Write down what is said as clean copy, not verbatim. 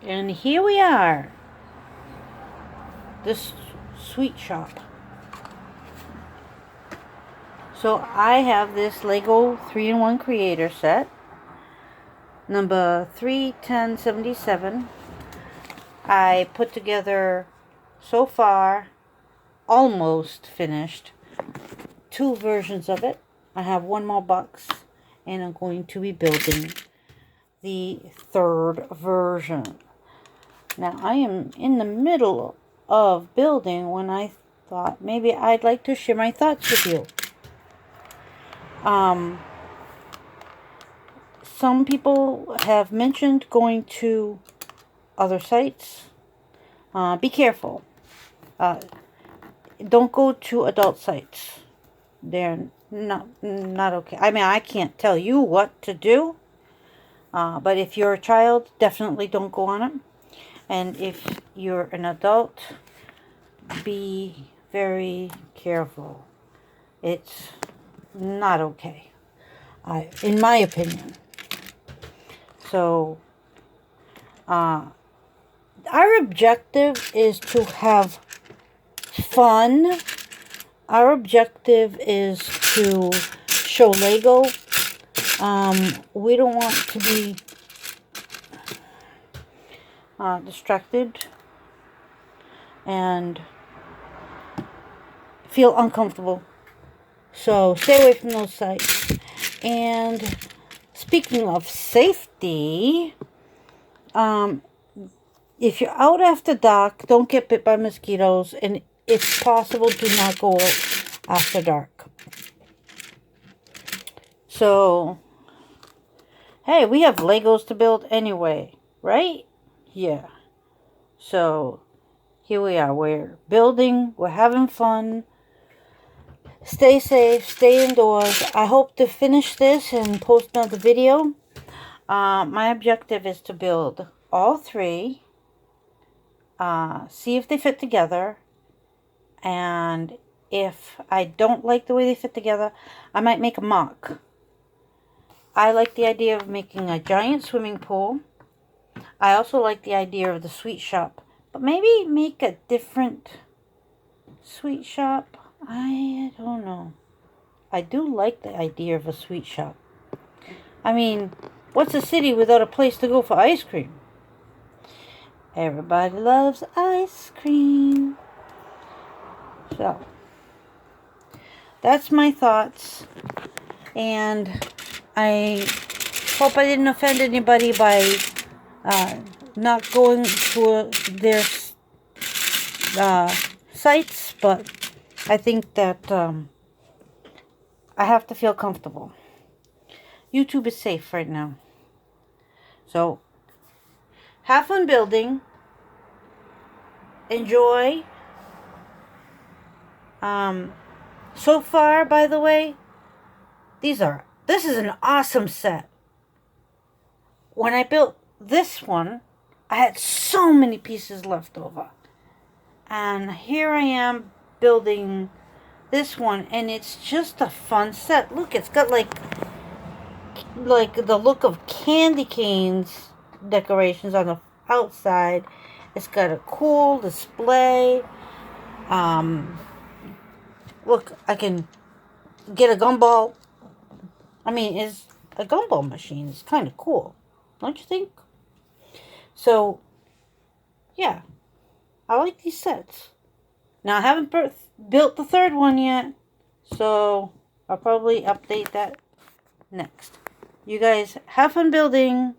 And here we are. This sweet shop. So I have this Lego 3-in-1 creator set. Number 31077. I put together, so far, almost finished, 2 versions of it. I have 1 more box, and I'm going to be building the 3rd version. Now, I am in the middle of building when I thought maybe I'd like to share my thoughts with you. Some people have mentioned going to other sites. Be careful. Don't go to adult sites. They're not okay. I mean, I can't tell you what to do. But if you're a child, definitely don't go on it. And if you're an adult, be very careful. It's not okay, in my opinion. So, our objective is to have fun. Our objective is to show Lego. We don't want to be distracted and feel uncomfortable. So stay away from those sites. And speaking of safety, if you're out after dark, don't get bit by mosquitoes, and if possible, do not go out after dark. So, hey, we have Legos to build anyway, right? Yeah. So, here we are. We're building. We're having fun. Stay safe. Stay indoors. I hope to finish this and post another video. My objective is to build all 3. See if they fit together. And if I don't like the way they fit together, I might make a mock. I like the idea of making a giant swimming pool. I also like the idea of the sweet shop. But maybe make a different sweet shop. I don't know. I do like the idea of a sweet shop. I mean, what's a city without a place to go for ice cream? Everybody loves ice cream. So, that's my thoughts. And I hope I didn't offend anybody by not going to their sites, but I think that I have to feel comfortable. YouTube is safe right now. So, have fun building. Enjoy. So far, by the way, this is an awesome set. When I built this one, I had so many pieces left over. And here I am building this one, and it's just a fun set. Look, it's got like the look of candy canes decorations on the outside. It's got a cool display. Look, I can get a gumball. I mean, it's a gumball machine. It's kind of cool, don't you think? So, yeah, I like these sets. Now, I haven't built the 3rd one yet, so I'll probably update that next. You guys have fun building.